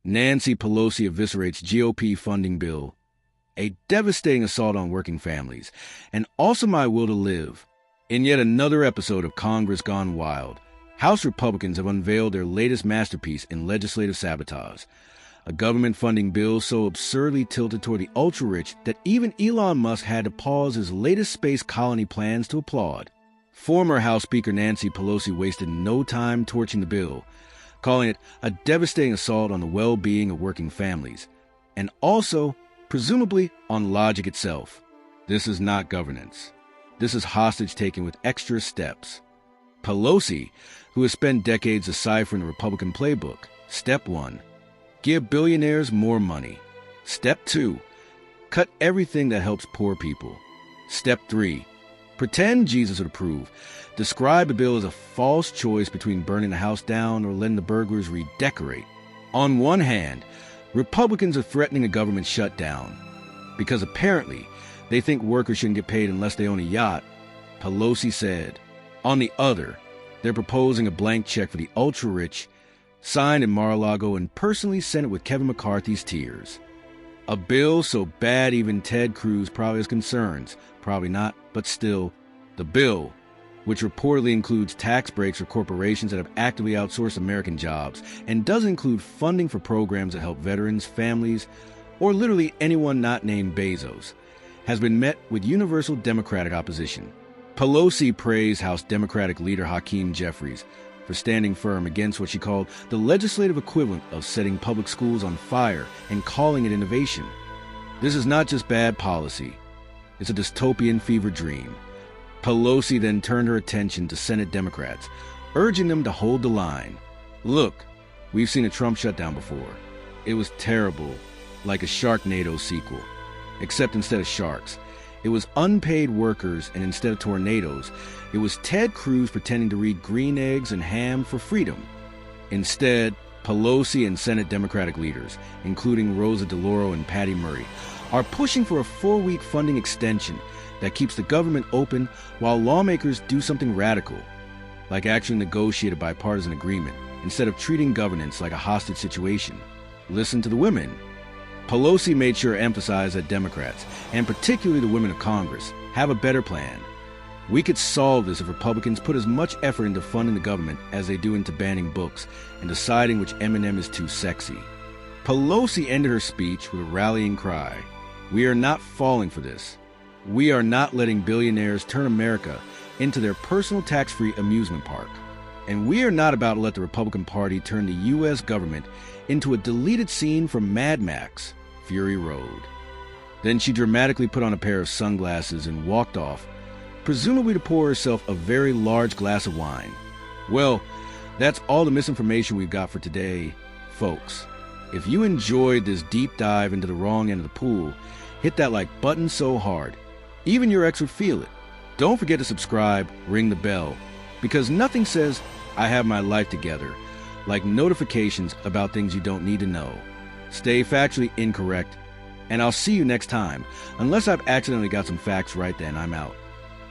Nancy Pelosi eviscerates GOP funding bill, a devastating assault on working families, and also my will to live. In yet another episode of Congress Gone Wild, House Republicans have unveiled their latest masterpiece in legislative sabotage, a government funding bill so absurdly tilted toward the ultra-rich that even Elon Musk had to pause his latest space colony plans to applaud. Former House Speaker Nancy Pelosi wasted no time torching the bill, calling it a devastating assault on the well-being of working families, and also, presumably, on logic itself. This is not governance. This is hostage-taking with extra steps. Pelosi, who has spent decades deciphering the Republican playbook. Step 1. Give billionaires more money. Step 2. Cut everything that helps poor people. Step 3. Pretend Jesus would approve. Describe the bill as a false choice between burning the house down or letting the burglars redecorate. On one hand, Republicans are threatening a government shutdown because apparently they think workers shouldn't get paid unless they own a yacht, Pelosi said. On the other, they're proposing a blank check for the ultra-rich, signed in Mar-a-Lago and personally sent it with Kevin McCarthy's tears. A bill so bad even Ted Cruz probably has concerns. Probably not, but still, the bill, which reportedly includes tax breaks for corporations that have actively outsourced American jobs and doesn't include funding for programs that help veterans, families, or literally anyone not named Bezos, has been met with universal Democratic opposition. Pelosi praised House Democratic leader Hakeem Jeffries for standing firm against what she called the legislative equivalent of setting public schools on fire and calling it innovation. This is not just bad policy. It's a dystopian fever dream. Pelosi then turned her attention to Senate Democrats, urging them to hold the line. Look, we've seen a Trump shutdown before. It was terrible, like a Sharknado sequel. Except instead of sharks, it was unpaid workers, and instead of tornadoes, it was Ted Cruz pretending to read green eggs and ham for freedom. Instead, Pelosi and Senate Democratic leaders, including Rosa DeLauro and Patty Murray, are pushing for a 4-week funding extension that keeps the government open while lawmakers do something radical, like actually negotiate a bipartisan agreement instead of treating governance like a hostage situation. Listen to the women. Pelosi made sure to emphasize that Democrats, and particularly the women of Congress, have a better plan. We could solve this if Republicans put as much effort into funding the government as they do into banning books and deciding which M&M is too sexy. Pelosi ended her speech with a rallying cry. We are not falling for this. We are not letting billionaires turn America into their personal tax-free amusement park. And we are not about to let the Republican Party turn the U.S. government into a deleted scene from Mad Max, Fury Road. Then she dramatically put on a pair of sunglasses and walked off, presumably to pour herself a very large glass of wine. Well, that's all the misinformation we've got for today, folks. If you enjoyed this deep dive into the wrong end of the pool, hit that like button so hard, even your ex would feel it. Don't forget to subscribe, ring the bell, because nothing says I have my life together like notifications about things you don't need to know. Stay factually incorrect, and I'll see you next time. Unless I've accidentally got some facts right, then I'm out.